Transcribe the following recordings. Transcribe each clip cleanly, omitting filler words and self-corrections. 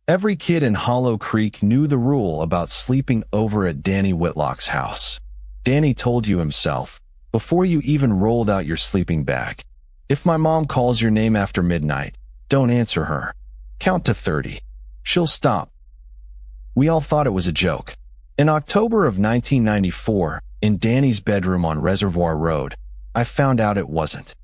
Every kid in Hollow Creek knew the rule about sleeping over at Danny Whitlock's house. Danny told you himself, before you even rolled out your sleeping bag. If my mom calls your name after midnight, don't answer her. Count to 30. She'll stop. We all thought it was a joke. In October of 1994, in Danny's bedroom on Reservoir Road, I found out it wasn't.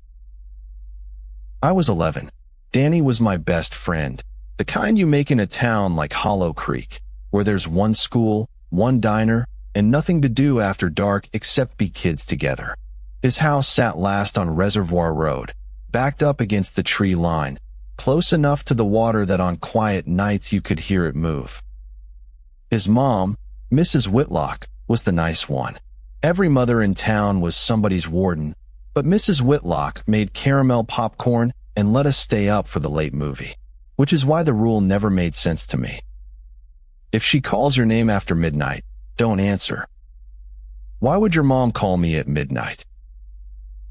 I was 11. Danny was my best friend, the kind you make in a town like Hollow Creek, where there's one school, one diner, and nothing to do after dark except be kids together. His house sat last on Reservoir Road, backed up against the tree line, close enough to the water that on quiet nights you could hear it move. His mom, Mrs. Whitlock, was the nice one. Every mother in town was somebody's warden, but Mrs. Whitlock made caramel popcorn and let us stay up for the late movie, which is why the rule never made sense to me. If she calls your name after midnight, don't answer. Why would your mom call me at midnight?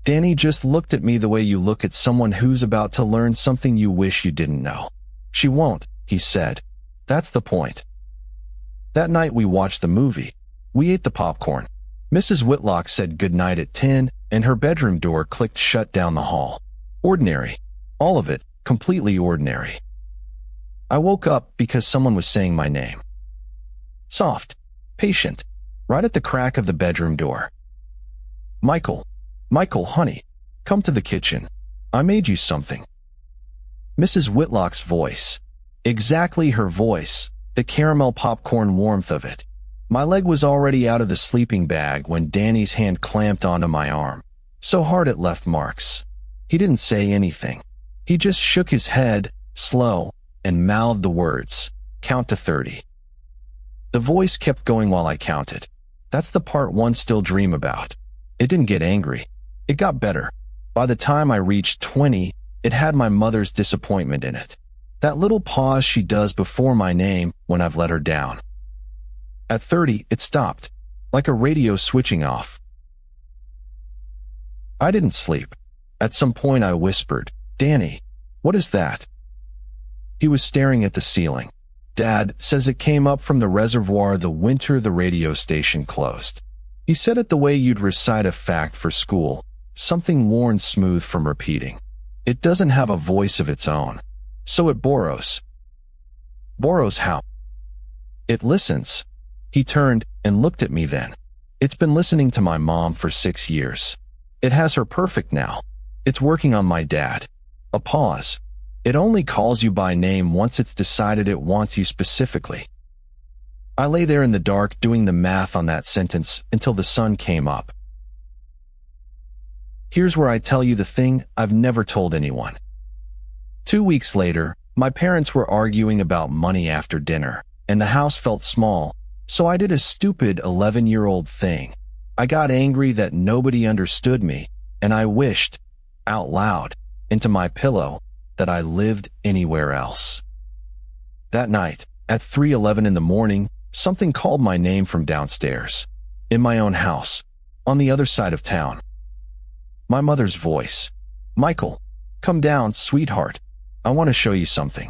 Danny just looked at me the way you look at someone who's about to learn something you wish you didn't know. She won't, he said. That's the point. That night we watched the movie. We ate the popcorn. Mrs. Whitlock said goodnight at 10, and her bedroom door clicked shut down the hall. Ordinary. All of it, completely ordinary. I woke up because someone was saying my name. Soft, patient, right at the crack of the bedroom door. Michael, Michael, honey, come to the kitchen. I made you something. Mrs. Whitlock's voice. Exactly her voice, the caramel popcorn warmth of it. My leg was already out of the sleeping bag when Danny's hand clamped onto my arm, so hard it left marks. He didn't say anything. He just shook his head, slow, and mouthed the words, count to 30. The voice kept going while I counted. That's the part one still dream about. It didn't get angry. It got better. By the time I reached 20, it had my mother's disappointment in it. That little pause she does before my name when I've let her down. At 30, it stopped, like a radio switching off. I didn't sleep. At some point I whispered, Danny, what is that? He was staring at the ceiling. Dad says it came up from the reservoir the winter the radio station closed. He said it the way you'd recite a fact for school, something worn smooth from repeating. It doesn't have a voice of its own, so it borrows. Borrows how? It listens. He turned and looked at me then. It's been listening to my mom for 6 years. It has her perfect now. It's working on my dad. A pause. It only calls you by name once it's decided it wants you specifically. I lay there in the dark doing the math on that sentence until the sun came up. Here's where I tell you the thing I've never told anyone. 2 weeks later, my parents were arguing about money after dinner, and the house felt small, so I did a stupid 11-year-old thing. I got angry that nobody understood me, and I wished, out loud, into my pillow, that I lived anywhere else. That night, at 3:11 in the morning, something called my name from downstairs, in my own house, on the other side of town. My mother's voice. Michael, come down, sweetheart. I want to show you something.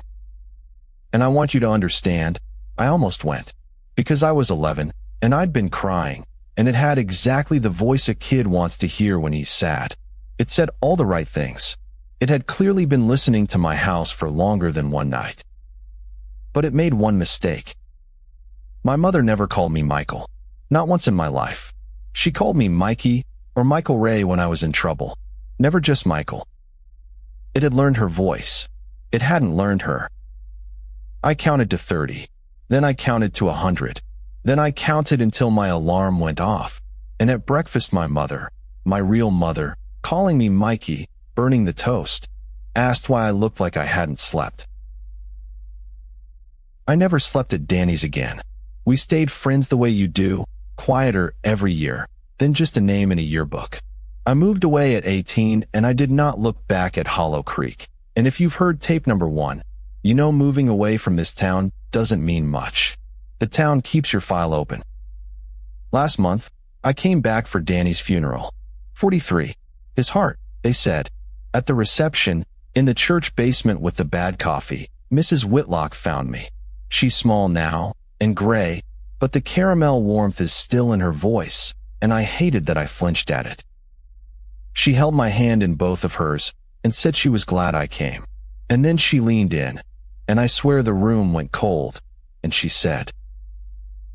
And I want you to understand, I almost went, because I was 11, and I'd been crying, and it had exactly the voice a kid wants to hear when he's sad. It said all the right things. It had clearly been listening to my house for longer than one night. But it made one mistake. My mother never called me Michael. Not once in my life. She called me Mikey or Michael Ray when I was in trouble. Never just Michael. It had learned her voice. It hadn't learned her. I counted to 30. Then I counted to 100. Then I counted until my alarm went off. And at breakfast my mother, my real mother, calling me Mikey, burning the toast, asked why I looked like I hadn't slept. I never slept at Danny's again. We stayed friends the way you do, quieter every year, than just a name in a yearbook. I moved away at 18 and I did not look back at Hollow Creek. And if you've heard tape number 1, you know moving away from this town doesn't mean much. The town keeps your file open. Last month, I came back for Danny's funeral. 43. His heart, they said. At the reception, in the church basement with the bad coffee, Mrs. Whitlock found me. She's small now, and gray, but the caramel warmth is still in her voice, and I hated that I flinched at it. She held my hand in both of hers and said she was glad I came. And then she leaned in, and I swear the room went cold, and she said,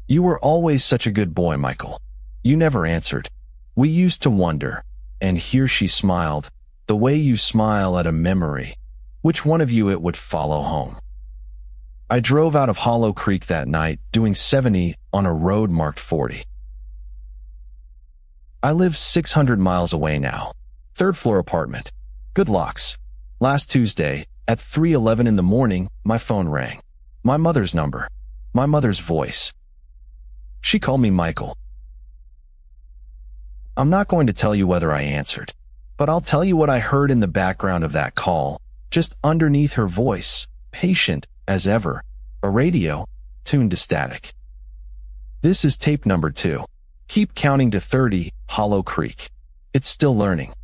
"You were always such a good boy, Michael. You never answered. We used to wonder," and here she smiled, the way you smile at a memory, which one of you it would follow home. I drove out of Hollow Creek that night, doing 70 on a road marked 40. I live 600 miles away now. Third floor apartment. Good locks. Last Tuesday, at 3:11 in the morning, my phone rang. My mother's number. My mother's voice. She called me Michael. I'm not going to tell you whether I answered, but I'll tell you what I heard in the background of that call, just underneath her voice, patient as ever, a radio tuned to static. This is tape number 2. Keep counting to 30, Hollow Creek. It's still learning.